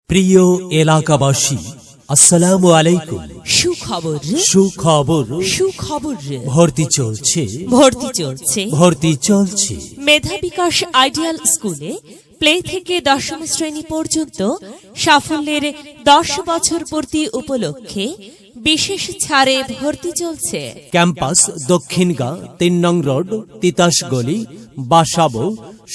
প্রিয় এলাকাবাসী, আসসালামু আলাইকুম। সুখবর সুখবর সুখবর ভর্তি চলছে। মেধা বিকাশ আইডিয়াল স্কুলে প্লে থেকে 10ম শ্রেণী পর্যন্ত সাফল্যের 10 বছর পূর্তি উপলক্ষে বিশেষ ছাড়ে ভর্তি চলছে। ক্যাম্পাস দক্ষিণগা 3 নং রোড, তিতাস গলি, বাসাবো,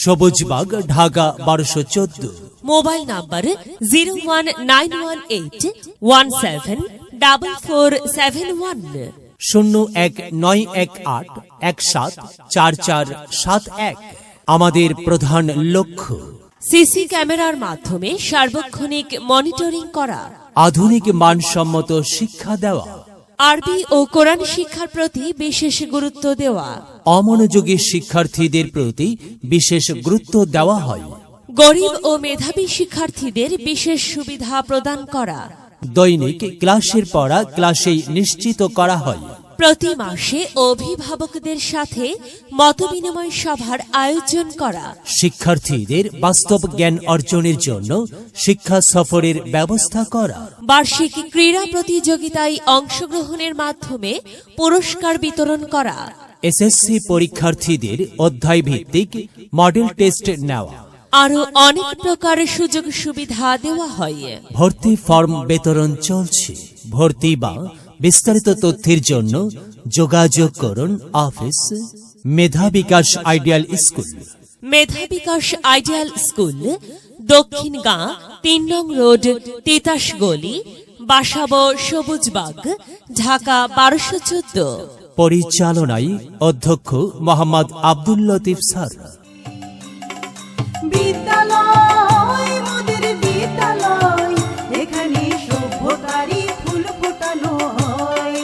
সবুজবাগ, ঢাকা 1214। Mobile number 01981174471 01918174471। আমাদের প্রধান লক্ষ্য সিসি ক্যামেরার মাধ্যমে সার্বক্ষণিক মনিটরিং করা, আধুনিক মানসম্মত শিক্ষা দেওয়া, আরবি ও কোরআন শিক্ষার প্রতি বিশেষ গুরুত্ব দেওয়া, অমনোযোগী শিক্ষার্থীদের প্রতি বিশেষ গুরুত্ব দেওয়া হয়, গরিব ও মেধাবী শিক্ষার্থীদের বিশেষ সুবিধা প্রদান করা, দৈনিক ক্লাসের পড়া ক্লাসেই নিশ্চিত করা হয়, প্রতি মাসে অভিভাবকদের সাথে মতবিনিময় সভার আয়োজন করা, শিক্ষার্থীদের বাস্তব জ্ঞান অর্জনের জন্য শিক্ষা সফরের ব্যবস্থা করা, বার্ষিক ক্রীড়া প্রতিযোগিতায় অংশগ্রহণের মাধ্যমে পুরস্কার বিতরণ করা, এসএসসি পরীক্ষার্থীদের অধ্যায় ভিত্তিক মডেল টেস্ট নেওয়া, আরো অনেক প্রকার সুযোগ সুবিধা দেওয়া হয়। ভর্তি ফর্ম বিতরণ চলছে। ভর্তি বা বিস্তারিত তথ্যের জন্য যোগাযোগ করুন অফিস মেধা বিকাশ আইডিয়াল স্কুল। মেধা বিকাশ আইডিয়াল স্কুল, দক্ষিণগাঁ 3 নং রোড, তিতাস গলি, বাসাবো, সবুজবাগ, ঢাকা 1214। পরিচালনায় অধ্যক্ষ মোহাম্মদ আব্দুল লতিফ স্যার। বিদ্যালয় মোদের বিদ্যালয়, এখানে সভ্যতারই ফুল ফোটানো হয়,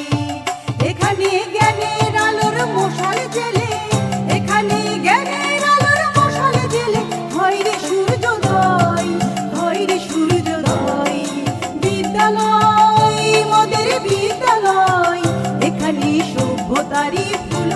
এখানে জ্ঞানের আলোর মশাল জেলে, এখানে জ্ঞানের আলোর মশাল জেলে হয় রে সূর্যোদয়, হয় রে সূর্যোদয়। বিদ্যালয় মোদের বিদ্যালয়, এখানে সভ্যতারই ফুল